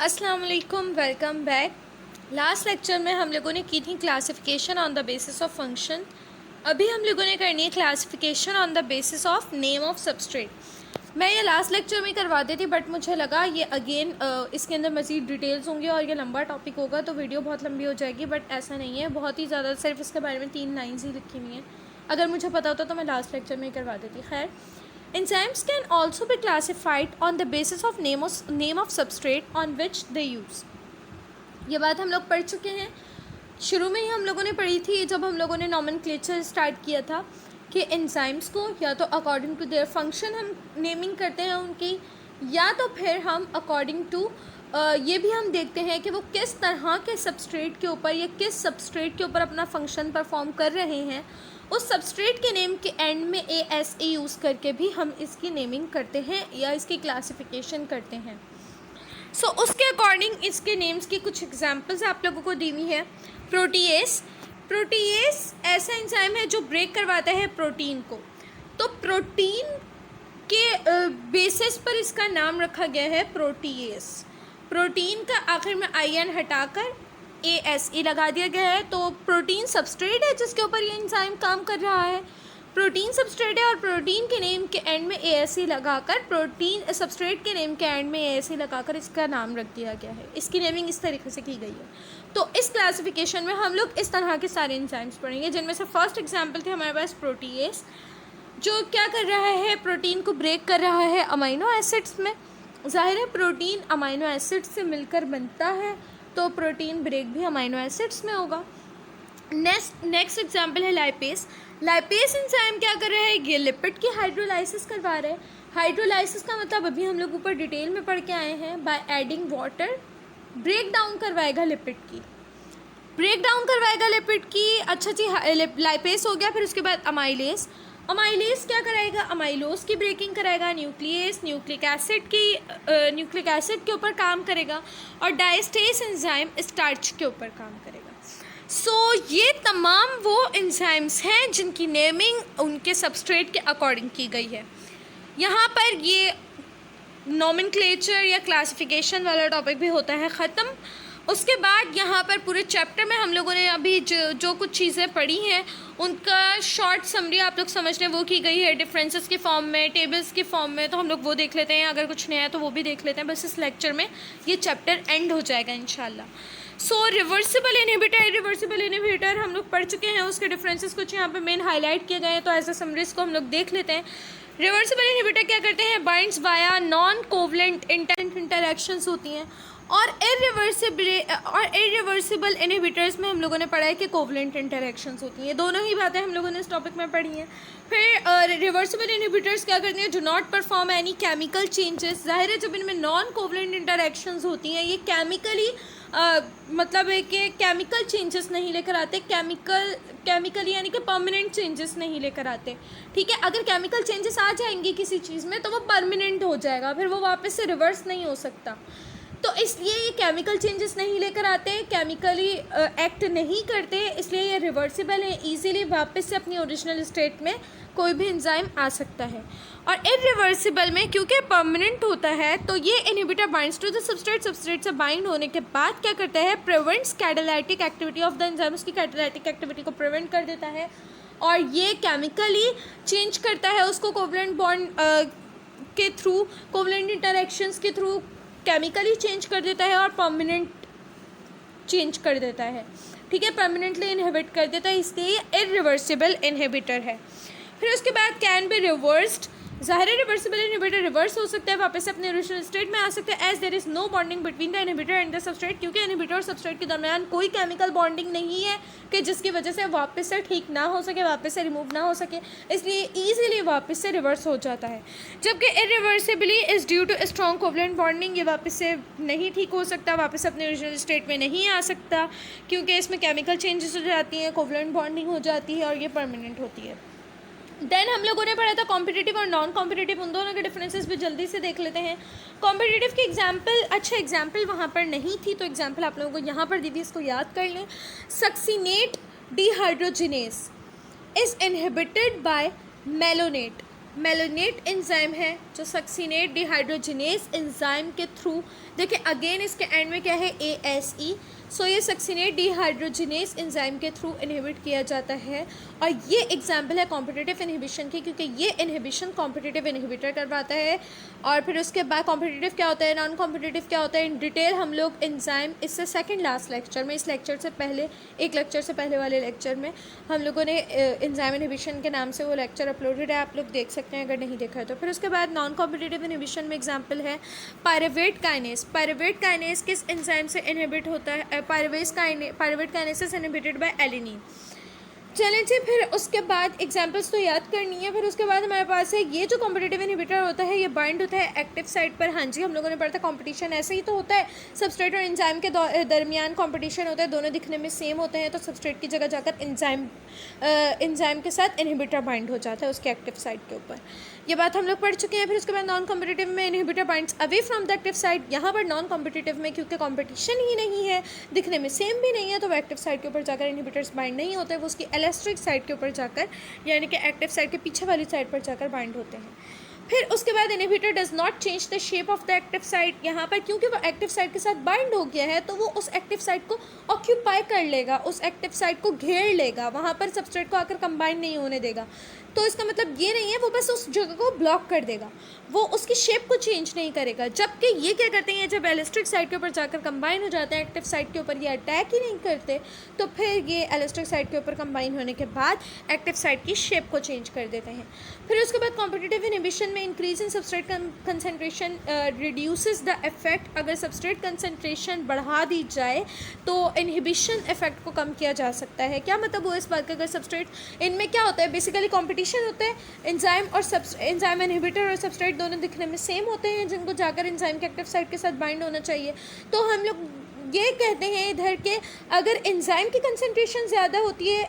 अस्सलाम वालेकुम, welcome back. Last lecture में हम लोगों ने की थी classification on the basis of function. अभी हम लोगों ने करनी है classification on the basis of name of substrate. मैं ये लास्ट लेक्चर में करवा दी थी, बट मुझे लगा ये अगेन इसके अंदर मज़ीद डिटेल्स होंगे और ये लंबा टॉपिक होगा तो वीडियो बहुत लंबी हो जाएगी। बट ऐसा नहीं है, बहुत ही ज़्यादा, सिर्फ इसके बारे में 3 लाइन्स ही लिखी हुई हैं। अगर मुझे पता होता तो मैं लास्ट लेक्चर में ही करवा देती। खैर, enzymes can also be classified on the basis of name of substrate on which they use। ये बात हम लोग पढ़ चुके हैं, शुरू में ही हम लोगों ने पढ़ी थी जब हम लोगों ने नॉमेनक्लेचर स्टार्ट किया था कि एंजाइम्स को या तो अकॉर्डिंग टू देयर फंक्शन हम नेमिंग करते हैं उनकी, या तो फिर हम अकॉर्डिंग टू ये भी हम देखते हैं कि वो किस तरह के सबस्ट्रेट के ऊपर या किस सबस्ट्रेट के ऊपर अपना फंक्शन परफॉर्म कर रहे हैं। उस सबस्ट्रेट के नेम के एंड में ASA यूज़ करके भी हम इसकी नेमिंग करते हैं या इसकी क्लासिफिकेशन करते हैं। सो उसके अकॉर्डिंग इसके नेम्स की कुछ एग्जांपल्स आप लोगों को दी हुई है। प्रोटीएस ऐसा एंजाइम है जो ब्रेक करवाता है प्रोटीन को। तो प्रोटीन के बेसिस पर इसका नाम रखा गया है प्रोटीएस। प्रोटीन का आखिर में IN हटाकर ASE लगा दिया गया है। तो प्रोटीन सबस्ट्रेट है जिसके ऊपर ये एंजाइम काम कर रहा है। प्रोटीन सबस्ट्रेट है और प्रोटीन के नेम के एंड में ASE लगाकर, प्रोटीन सबस्ट्रेट के नेम के एंड में ASE लगाकर इसका नाम रख दिया गया है। इसकी नेमिंग इस तरीके से की गई है। तो इस क्लासिफिकेशन में हम लोग इस तरह के सारे एंजाइम्स पढ़ेंगे, जिनमें से फर्स्ट एग्जाम्पल थे हमारे पास प्रोटीएस, जो क्या कर रहा है, प्रोटीन को ब्रेक कर रहा है अमीनो एसिड्स में। ज़ाहिर है प्रोटीन अमीनो एसिड से मिलकर बनता है, तो प्रोटीन ब्रेक भी अमीनो एसिड्स में होगा। नेक्स्ट एग्जांपल है लाइपेस एंजाइम क्या कर रहा है, ये लिपिड की हाइड्रोलाइसिस करवा रहा है। हाइड्रोलाइसिस का मतलब अभी हम लोग ऊपर डिटेल में पढ़ के आए हैं। By adding water break down करवाएगा लिपिड की, अच्छा जी, लाइपेस हो गया। फिर उसके बाद अमाइलेस क्या कराएगा, अमाइलोस की ब्रेकिंग कराएगा। न्यूक्लिक एसिड के ऊपर काम करेगा। और डायस्टेस एंजाइम स्टार्च के ऊपर काम करेगा। ये तमाम वो एंजाइम्स हैं जिनकी नेमिंग उनके सबस्ट्रेट के अकॉर्डिंग की गई है। यहाँ पर ये नॉमेनक्लेचर या क्लासिफिकेशन वाला टॉपिक भी होता है ख़त्म। उसके बाद यहाँ पर पूरे चैप्टर में हम लोगों ने अभी जो कुछ चीज़ें पढ़ी हैं उनका शॉर्ट समरी आप लोग समझ लें, वो की गई है डिफरेंसेस के फॉर्म में, टेबल्स के फॉर्म में। तो हम लोग वो देख लेते हैं, अगर कुछ नया है तो वो भी देख लेते हैं। बस इस लेक्चर में ये चैप्टर एंड हो जाएगा इंशाल्लाह। रिवर्सिबल इनहिबिटर हम लोग पढ़ चुके हैं, उसके डिफरेंसेस कुछ यहाँ पे मेन हाईलाइट किए गए हैं, तो एज अ समरीज को हम लोग देख लेते हैं। रिवर्सिबल इनहिबिटर क्या करते हैं, binds via non covalent interactions होती हैं। और इरिवर्सिबल इनहिबिटर्स में हम लोगों ने पढ़ा है कि कोवलेंट इंटरैक्शंस होती हैं। दोनों ही बातें हम लोगों ने इस टॉपिक में पढ़ी हैं। फिर रिवर्सिबल इनहिबिटर्स क्या करते हैं, do not perform any chemical changes. जाहिर है जब इनमें नॉन कोवलेंट इंटरैक्शंस होती हैं, ये केमिकली मतलब है कि केमिकल चेंजेस नहीं लेकर आते, केमिकली यानी कि परमानेंट चेंजेस नहीं लेकर आते। ठीक है, अगर केमिकल चेंजेस आ जाएंगे किसी चीज़ में तो वो परमानेंट हो जाएगा, फिर वो वापस से रिवर्स नहीं हो सकता। तो इसलिए ये केमिकल चेंजेस नहीं लेकर आते, केमिकली एक्ट नहीं करते, इसलिए ये रिवर्सिबल है। इजीली वापस से अपनी ओरिजिनल स्टेट में कोई भी एंजाइम आ सकता है। और इरिवर्सिबल में क्योंकि परमानेंट होता है, तो ये inhibitor binds to the substrate से बाइंड होने के बाद क्या करता है, prevents catalytic activity of the enzyme, उसकी कैटालाइटिक एक्टिविटी को प्रिवेंट कर देता है। और ये केमिकली चेंज करता है उसको कोवलेंट बॉन्ड के थ्रू, कोवलेंट इंटरैक्शंस के थ्रू केमिकली चेंज कर देता है और परमानेंट चेंज कर देता है। ठीक है, परमानेंटली इनहिबिट कर देता है, इसलिए इरिवर्सिबल इनहिबिटर है। फिर उसके बाद कैन बी रिवर्स्ड। ज़ाहिर है रिवर्सिबल इनहिबिटर रिवर्स हो सकता है, वापस से अपने ओरिजिनल स्टेट में आ सकता है। As there is no bonding between the inhibitor and the substrate, क्योंकि इनहिबिटर और सबस्ट्रेट के दरमियान कोई केमिकल बॉन्डिंग नहीं है कि जिसकी वजह से वापस से ठीक ना हो सके, वापस से रिमूव ना हो सके, इसलिए ईजिली वापस से रिवर्स हो जाता है। जबकि irreversibly is due to strong covalent bonding, ये वापस से नहीं ठीक हो सकता, वापस अपने ओरिजिनल स्टेट में नहीं आ सकता, क्योंकि इसमें केमिकल चेंजेस हो जाती हैं, कोवलेंट बॉन्डिंग हो जाती है और ये परमानेंट होती है। देन हम लोगों ने पढ़ा था कॉम्पिटिटिव और नॉन कॉम्पिटिटिव, उन दोनों के डिफरेंसेस भी जल्दी से देख लेते हैं। कॉम्पिटिटिव की एग्जांपल, अच्छा एग्जांपल वहाँ पर नहीं थी तो एग्जांपल आप लोगों को यहाँ पर दी थी, इसको याद कर लें। Succinate dehydrogenase is inhibited by malonate enzyme है जो सक्सिनेट डिहाइड्रोजिनेस एंजाइम के थ्रू देखिए अगेन इसके एंड में क्या है, ASE। सो ये सक्सिनेट डिहाइड्रोजिनेज एंजाइम के थ्रू इनहिबिट किया जाता है, और ये एग्जाम्पल है कॉम्पिटिटिव इनहिबिशन की, क्योंकि ये इनहिबिशन कॉम्पिटिटिव इनहिबिटर करवाता है। और फिर उसके बाद कॉम्पिटिटिव क्या होता है, नॉन कॉम्पिटिटिव क्या होता है, इन डिटेल हम लोग एंजाइम, इससे सेकंड लास्ट लेक्चर में, इस लेक्चर से पहले, एक लेक्चर से पहले वाले लेक्चर में हम लोगों ने एंजाइम इनहिबिशन के नाम से वो लेक्चर अपलोडेड है, आप लोग देख सकते हैं अगर नहीं देखा है तो। फिर उसके बाद नॉन कॉम्पिटिटिव इनहिबिशन में एग्जाम्पल है पायरुवेट काइनेस। पायरुवेट काइनेस किस एंजाइम से इनहिबिट होता है, pyruvate kinase is inhibited by alanine. चलें जी, फिर उसके बाद एग्जांपल्स तो याद करनी है। फिर उसके बाद हमारे पास है ये जो कॉम्पिटिटिव इनहिबिटर होता है, ये बाइंड होता है एक्टिव साइट पर। हाँ जी, हम लोगों ने पढ़ा था कंपटीशन ऐसे ही तो होता है, सबस्ट्रेट और एंजाइम के दरमियान कंपटीशन होता है, दोनों दिखने में सेम होते हैं, तो सबस्ट्रेट की जगह जाकर एंजाइम के साथ इनहिबिटर बाइंड हो जाता है उसके एक्टिव साइट के ऊपर। ये बात हम लोग पढ़ चुके हैं। फिर उसके बाद नॉन कॉम्पिटिटिव में inhibitor binds away from the active site. यहाँ पर नॉन कॉम्पिटिटिव में क्योंकि कॉम्पिटिशन ही नहीं है, दिखने में सेम भी नहीं है, तो वो एक्टिव साइट के ऊपर जाकर इनहिबिटर्स बाइंड नहीं होते, वो उसकी एलेस्ट्रिक साइट के ऊपर जाकर, यानी कि एक्टिव साइट के पीछे वाली साइड पर जाकर बाइंड होते हैं। फिर उसके बाद inhibitor does not change the shape of the active site. यहाँ पर क्योंकि वो एक्टिव साइट के साथ बाइंड हो गया है, तो वो उस एक्टिव साइट को ऑक्यूपाई कर लेगा, उस एक्टिव साइट को घेर लेगा, वहाँ पर सबस्ट्रेट को आकर कंबाइन नहीं होने देगा। तो इसका मतलब ये नहीं है वो बस उस जगह को ब्लॉक कर देगा, वो उसकी शेप को चेंज नहीं करेगा। जबकि ये क्या करते हैं, जब एलेस्ट्रिक साइट के ऊपर जाकर कंबाइन हो जाते हैं, एक्टिव साइट के ऊपर ये अटैक ही नहीं करते, तो फिर ये एलेस्ट्रिक साइट के ऊपर कंबाइन होने के बाद एक्टिव साइट की शेप को चेंज कर देते हैं। फिर उसके बाद कॉम्पिटिटिव इनहिबिशन में increase in substrate concentration reduces the effect. अगर सबस्ट्रेट कंसनट्रेशन बढ़ा दी जाए तो इनहिबिशन इफेक्ट को कम किया जा सकता है। क्या मतलब हुआ इस बात का, अगर सबस्ट्रेट, इनमें क्या होता है, बेसिकली कॉम्पिटिशन होता है, एंजाइम इनहिबिटर और सबस्ट्रेट दोनों दिखने में सेम होते हैं, जिनको जाकर एंजाइम के एक्टिव साइट के साथ बाइंड होना चाहिए। तो हम लोग ये कहते हैं इधर के अगर एंजाइम की कंसंट्रेशन ज़्यादा होती है,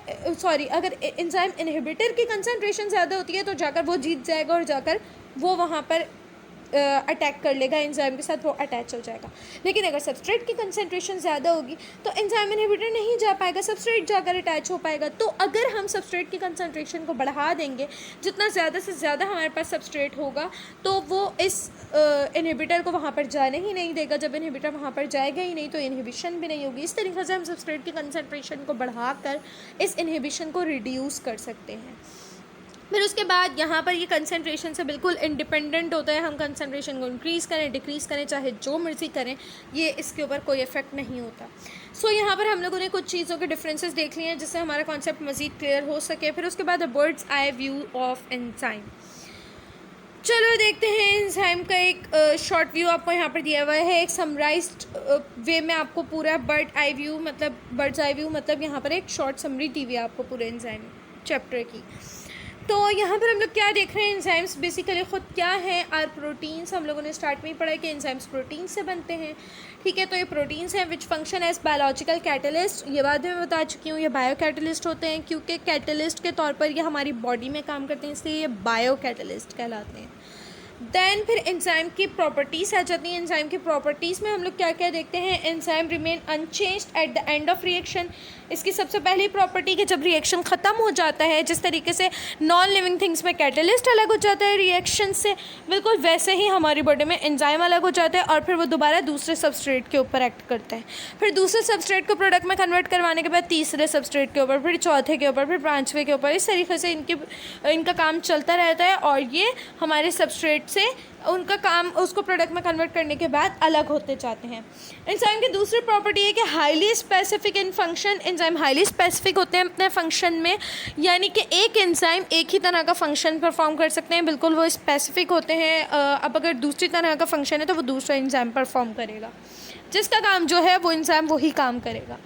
अगर एंजाइम इनहिबिटर की कंसंट्रेशन ज़्यादा होती है, तो जाकर वो जीत जाएगा और जाकर वो वहाँ पर अटैक कर लेगा एंजाइम के साथ, वो अटैच हो जाएगा। लेकिन अगर सबस्ट्रेट की कंसंट्रेशन ज़्यादा होगी तो एंजाइम इनहिबिटर नहीं जा पाएगा, सबस्ट्रेट जाकर अटैच हो पाएगा। तो अगर हम सबस्ट्रेट की कंसंट्रेशन को बढ़ा देंगे, जितना ज़्यादा से ज़्यादा हमारे पास सबस्ट्रेट होगा, तो वो इस इनहिबिटर को वहाँ पर जाने ही नहीं देगा। जब इनहिबिटर वहाँ पर जाएगा ही नहीं तो इनहिबिशन भी नहीं होगी। इस तरीके से हम सबस्ट्रेट की कंसंट्रेशन को बढ़ाकर इस इनहिबिशन को रिड्यूस कर सकते हैं। फिर उसके बाद यहाँ पर ये कंसंट्रेशन से बिल्कुल इंडिपेंडेंट होता है, हम कंसंट्रेशन को इंक्रीज़ करें, डिक्रीज़ करें, चाहे जो मर्ज़ी करें, ये इसके ऊपर कोई इफेक्ट नहीं होता। सो यहाँ पर हम लोगों ने कुछ चीज़ों के डिफरेंसेस देख लिए हैं, जिससे हमारा कॉन्सेप्ट मज़ीद क्लियर हो सके। फिर उसके बाद birds eye view of enzyme. चलो देखते हैं एंजाइम का एक शॉर्ट व्यू आपको यहाँ पर दिया हुआ है, एक समराइज्ड वे में आपको पूरा बर्ड्स आई व्यू मतलब यहाँ पर एक शॉर्ट समरी दी हुई है आपको पूरे एंजाइम चैप्टर की। तो यहाँ पर हम लोग क्या देख रहे हैं, एंजाइम्स बेसिकली ख़ुद क्या है, आर प्रोटीन्स। हम लोगों ने स्टार्ट में ही पढ़ा है कि एंजाइम्स प्रोटीन से बनते हैं, ठीक है। तो ये प्रोटीन्स हैं which function as biological catalyst. ये बात मैं बता चुकी हूँ, ये बायो कैटलिस्ट होते हैं, क्योंकि कैटलिस्ट के तौर पर ये हमारी बॉडी में काम करते हैं, इसलिए ये बायो कैटलिस्ट कहलाते हैं। देन फिर एंजाइम की प्रॉपर्टीज़ आ जाती हैं। एंजाइम की प्रॉपर्टीज़ में हम लोग क्या क्या देखते हैं, enzyme remain unchanged at the end of reaction. इसकी सबसे पहली प्रॉपर्टी कि जब रिएक्शन ख़त्म हो जाता है, जिस तरीके से नॉन लिविंग थिंग्स में कैटलिस्ट अलग हो जाता है रिएक्शन से, बिल्कुल वैसे ही हमारी बॉडी में एंजाइम अलग हो जाता है, और फिर वो दोबारा दूसरे सबस्ट्रेट के ऊपर एक्ट करता है। फिर दूसरे सबस्ट्रेट को प्रोडक्ट में कन्वर्ट करवाने के बाद तीसरे सबस्ट्रेट के ऊपर, फिर चौथे के ऊपर, फिर पाँचवें के ऊपर, इस तरीके से इनका काम चलता रहता है, और ये हमारे सबस्ट्रेट से उनका काम उसको प्रोडक्ट में कन्वर्ट करने के बाद अलग होते जाते हैं। एंजाइम की दूसरी प्रॉपर्टी है कि highly specific in function. Enzyme highly specific होते हैं अपने फंक्शन में, यानी कि एक एंजाइम एक ही तरह का फंक्शन परफॉर्म कर सकते हैं, बिल्कुल वो स्पेसिफिक होते हैं। अब अगर दूसरी तरह का फंक्शन है तो वो दूसरा एंजाइम परफॉर्म करेगा, जिसका काम जो है वो एंजाइम वही काम करेगा,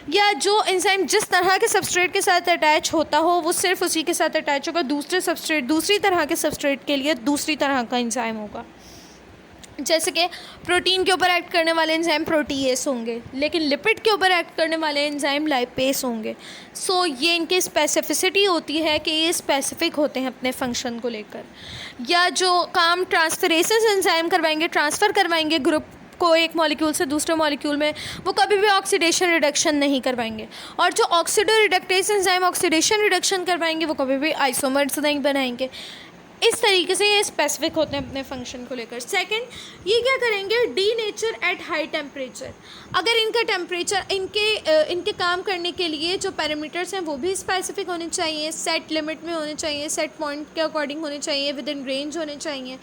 या जो एंजाइम जिस तरह के सबस्ट्रेट के साथ अटैच होता हो वो सिर्फ उसी के साथ अटैच होगा। दूसरी तरह के सबस्ट्रेट के लिए दूसरी तरह का एंजाइम होगा। जैसे कि प्रोटीन के ऊपर एक्ट करने वाले एंजाइम प्रोटीएस होंगे, लेकिन लिपिड के ऊपर एक्ट करने वाले एंजाइम लाइपेस होंगे। सो ये इनकी स्पेसिफिसिटी होती है कि ये स्पेसिफिक होते हैं अपने फंक्शन को लेकर। या जो काम ट्रांसफरेसेस एंजाइम करवाएंगे, ट्रांसफ़र करवाएंगे ग्रुप को एक मॉलिक्यूल से दूसरे मॉलिक्यूल में, वो कभी भी ऑक्सीडेशन रिडक्शन नहीं करवाएंगे। और जो oxido reductase enzyme oxidation reduction करवाएंगे वो कभी भी आइसोमर्स नहीं बनाएंगे। इस तरीके से ये स्पेसिफिक होते हैं अपने फंक्शन को लेकर। सेकंड, ये क्या करेंगे, D nature at high temperature. अगर इनका टेम्परेचर इनके काम करने के लिए जो पैरामीटर्स हैं वो भी स्पेसिफिक होने चाहिए, सेट लिमिट में होने चाहिए, सेट पॉइंट के अकॉर्डिंग होने चाहिए, विद इन रेंज होने चाहिए।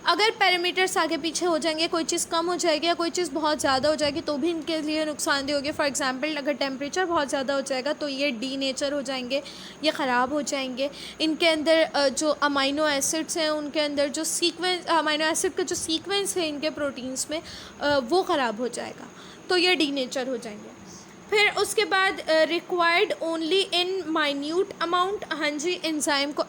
अगर पैरामीटर्स आगे पीछे हो जाएंगे, कोई चीज़ कम हो जाएगी या कोई चीज़ बहुत ज़्यादा हो जाएगी तो भी इनके लिए नुकसानदेह होगी। फॉर एग्जांपल, अगर टेम्परेचर बहुत ज़्यादा हो जाएगा तो ये डी नेचर हो जाएंगे, ये ख़राब हो जाएंगे। इनके अंदर जो अमाइनो एसिड्स हैं, उनके अंदर जो सीक्वेंस, अमाइनो एसिड का जो सीक्वेंस है इनके प्रोटीन्स में, वो ख़राब हो जाएगा, तो ये डी नेचर हो जाएंगे। फिर उसके बाद required only in minute amount. हाँ जी, एंजाइम को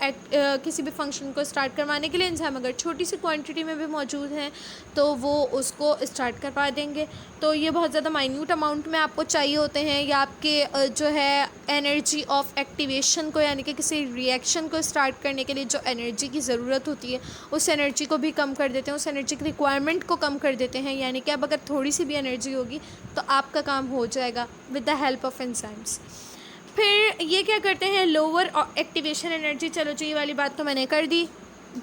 किसी भी फंक्शन को स्टार्ट करवाने के लिए एंजाइम अगर छोटी सी क्वांटिटी में भी मौजूद हैं तो वो उसको स्टार्ट करवा देंगे। तो ये बहुत ज़्यादा माइन्यूट अमाउंट में आपको चाहिए होते हैं, या आपके जो है एनर्जी ऑफ एक्टिवेशन को, यानी कि किसी रिएक्शन को स्टार्ट करने के लिए जो एनर्जी की ज़रूरत होती है उस एनर्जी को भी कम कर देते हैं, उस एनर्जी की रिक्वायरमेंट को कम कर देते हैं। यानी कि अब अगर थोड़ी सी भी एनर्जी होगी तो आपका काम हो जाएगा with the help of enzymes. फिर ये क्या करते हैं, लोअर एक्टिवेशन एनर्जी। चलो जी, ये वाली बात तो मैंने कर दी,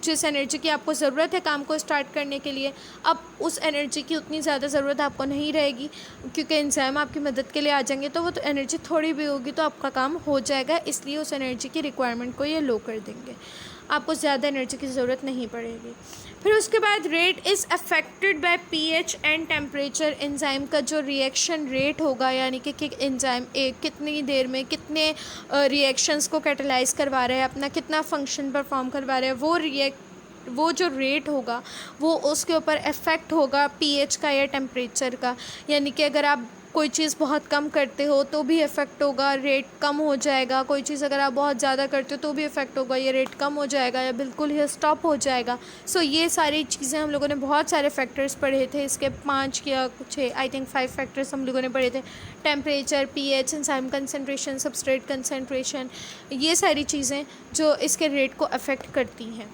जिस एनर्जी की आपको ज़रूरत है काम को स्टार्ट करने के लिए, अब उस एनर्जी की उतनी ज़्यादा ज़रूरत आपको नहीं रहेगी क्योंकि एंजाइम आपकी मदद के लिए आ जाएंगे, तो वो तो एनर्जी थोड़ी भी होगी तो आपका काम हो जाएगा, इसलिए उस एनर्जी की रिक्वायरमेंट को ये लो कर देंगे, आपको ज़्यादा एनर्जी की ज़रूरत नहीं पड़ेगी। फिर उसके बाद rate is affected by pH and temperature. Enzyme का जो रिएक्शन रेट होगा, यानी कि एंजाइम कितनी देर में कितने रिएक्शंस को कैटेलाइज करवा रहा है, अपना कितना फंक्शन परफॉर्म करवा रहा है, वो जो रेट होगा वो उसके ऊपर इफ़ेक्ट होगा पीएच का या टेम्परेचर का। यानी कि अगर आप कोई चीज़ बहुत कम करते हो तो भी इफ़ेक्ट होगा, रेट कम हो जाएगा। कोई चीज़ अगर आप बहुत ज़्यादा करते हो तो भी इफ़ेक्ट होगा, ये रेट कम हो जाएगा या बिल्कुल ही स्टॉप हो जाएगा। सो ये सारी चीज़ें हम लोगों ने बहुत सारे फैक्टर्स पढ़े थे, इसके 5 या कुछ आई थिंक 5 फैक्टर्स हम लोगों ने पढ़े थे। Temperature, pH, enzyme concentration, substrate concentration, ये सारी चीज़ें जो इसके रेट को अफेक्ट करती हैं।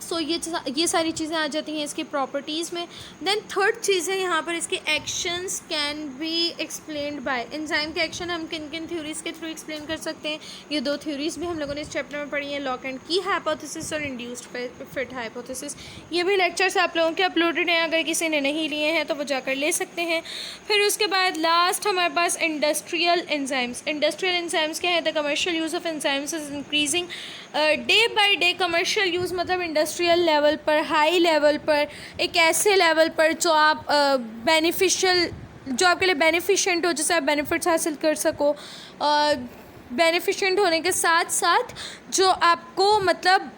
सो ये सारी चीज़ें आ जाती हैं इसकी प्रॉपर्टीज़ में। देन थर्ड चीज़ है यहाँ पर इसके actions can be explained bye. Enzyme के एक्शन हम किन किन थ्योरीज़ के थ्रू एक्सप्लेन कर सकते हैं, ये 2 थ्योरीज़ भी हम लोगों ने इस चैप्टर में पढ़ी हैं, लॉक एंड की हाइपोथेसिस और इंड्यूस्ड फिट हाइपोथेसिस। ये भी लेक्चर्स आप लोगों के अपलोडेड हैं, अगर किसी ने नहीं लिए हैं तो वो जाकर ले सकते हैं। फिर उसके बाद लास्ट हमारे पास इंडस्ट्रियल एंजाइम्स। इंडस्ट्रियल एंजाइम्स क्या है, the commercial use of enzymes is increasing day by day. Commercial use मतलब इंडस्ट्रियल लेवल पर, हाई लेवल पर, एक ऐसे लेवल पर जो आप जो आपके लिए बेनिफिशेंट हो, जिससे आप बेनिफिट्स हासिल कर सको, बेनिफिशेंट होने के साथ साथ जो आपको मतलब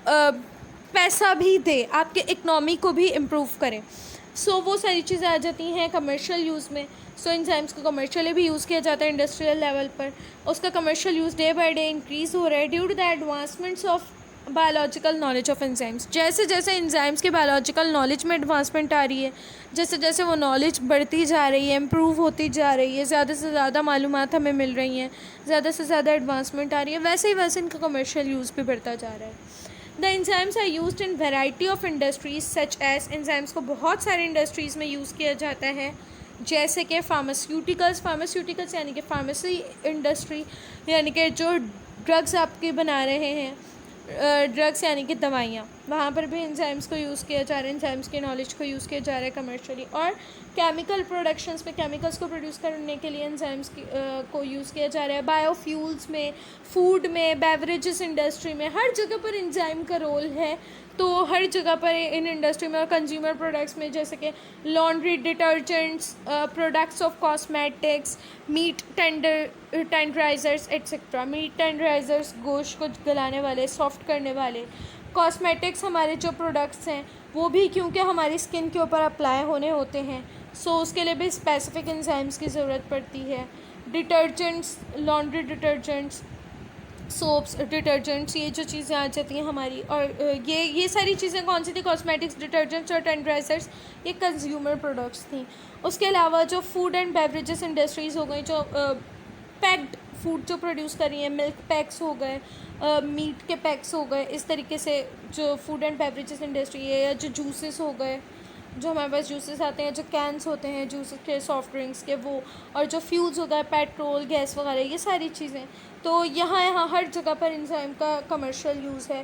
पैसा भी दे, आपके इकनॉमी को भी इम्प्रूव करे। सो वो सारी चीज़ें आ जाती हैं कमर्शियल यूज़ में। सो एंजाइम्स को कमर्शियली भी यूज़ किया जाता है इंडस्ट्रियल लेवल पर, उसका commercial use day by day increase हो रहा है due to the advancements of biological knowledge of enzymes. जैसे जैसे एंजाइम्स के बायोलॉजिकल नॉलेज में एडवांसमेंट आ रही है, जैसे जैसे वो नॉलेज बढ़ती जा रही है, इम्प्रूव होती जा रही है, ज़्यादा से ज़्यादा मालूमात हमें मिल रही हैं, ज़्यादा से ज़्यादा एडवांसमेंट आ रही है, वैसे ही वैसे इनका कमर्शियल यूज़ भी बढ़ता जा रहा है। The enzymes are used in variety of industries such as. Enzymes को बहुत सारे इंडस्ट्रीज़ में यूज़ किया जाता है, जैसे कि फार्मास्यूटिकल्स यानी कि फार्मेसी इंडस्ट्री, यानी कि जो ड्रग्स आपके बना रहे हैं, ड्रग्स यानी कि दवाइयाँ, वहाँ पर भी एंजाइम्स को यूज़ किया जा रहा है, एंजाइम्स की नॉलेज को यूज़ किया जा रहा है कमर्शियली। और केमिकल प्रोडक्शंस में, केमिकल्स को प्रोड्यूस करने के लिए एंजाइम्स को यूज़ किया जा रहा है। बायोफ्यूल्स में, फूड में, बेवरेजेस इंडस्ट्री में, हर जगह पर एंजाइम का रोल है। तो हर जगह पर इन इंडस्ट्री में और कंज्यूमर प्रोडक्ट्स में, जैसे कि laundry detergents, products of cosmetics, meat tenderisers etcetera. Meat tenderisers गोश्त को गलाने वाले, सॉफ्ट करने वाले। कॉस्मेटिक्स हमारे जो प्रोडक्ट्स हैं वो भी क्योंकि हमारी स्किन के ऊपर अप्लाई होने होते हैं, सो उसके लिए भी स्पेसिफिक एंजाइम्स की ज़रूरत पड़ती है। Detergents, laundry detergents, soaps, detergents, ये जो चीज़ें आ जाती हैं हमारी। और ये सारी चीज़ें कौन सी थी, कॉस्मेटिक्स, डिटर्जेंट्स और टेंडराइजर्स, ये कंज्यूमर प्रोडक्ट्स थी। उसके अलावा जो फूड एंड बेवरेजेस इंडस्ट्रीज़ हो गई, जो पैक्ड फूड जो प्रोड्यूस कर रही हैं, मिल्क पैक्स हो गए, मीट के पैक्स हो गए, इस तरीके से जो फूड एंड बेवरेजेस इंडस्ट्री है, या जो जूसेस हो गए, जो हमारे पास जूसेस आते हैं, जो कैंस होते हैं जूस के, सॉफ्ट ड्रिंक्स के, वो, और जो फ्यूल्स होता है पेट्रोल गैस वगैरह, ये सारी चीज़ें। तो यहाँ हर जगह पर एंजाइम का कमर्शियल यूज़ है।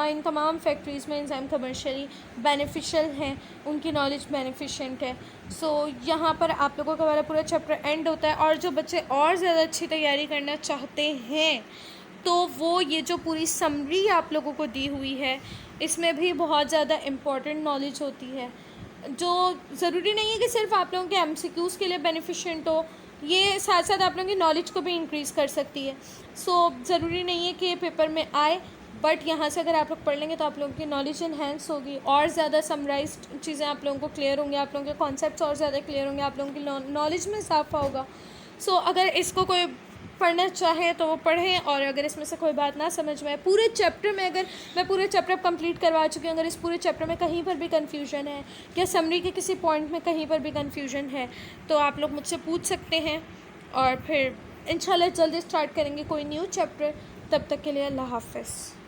इन तमाम फैक्ट्रीज़ में एंजाइम कमर्शियली बेनिफिशियल हैं, उनकी नॉलेज बेनिफिशेंट है। सो यहाँ पर आप लोगों का वाला पूरा चैप्टर एंड होता है। और जो बच्चे और ज़्यादा अच्छी तैयारी करना चाहते हैं तो वो ये जो पूरी समरी आप लोगों को दी हुई है, इसमें भी बहुत ज़्यादा इम्पॉर्टेंट नॉलेज होती है, जो ज़रूरी नहीं है कि सिर्फ आप लोगों के एमसीक्यूज़ के लिए बेनिफिशेंट हो, ये साथ साथ आप लोगों की नॉलेज को भी इंक्रीज़ कर सकती है। सो ज़रूरी नहीं है कि ये पेपर में आए, बट यहाँ से अगर आप लोग पढ़ लेंगे तो आप लोगों की नॉलेज इन्हेंस होगी, और ज़्यादा समराइज्ड चीज़ें आप लोगों को क्लियर होंगी, आप लोगों के कॉन्सेप्ट्स और ज़्यादा क्लियर होंगे, आप लोगों की नॉलेज में इजाफा होगा। सो अगर इसको कोई पढ़ना चाहे तो वो पढ़ें, और अगर इसमें से कोई बात ना समझ में आए पूरे चैप्टर में, अगर मैं पूरे चैप्टर कंप्लीट करवा चुकी हूँ, अगर इस पूरे चैप्टर में कहीं पर भी कन्फ्यूजन है या समरी के किसी पॉइंट में कहीं पर भी कन्फ्यूजन है तो आप लोग मुझसे पूछ सकते हैं, और फिर इंशाल्लाह जल्दी स्टार्ट करेंगे कोई न्यू चैप्टर। तब तक के लिए अल्लाह हाफ़िज़।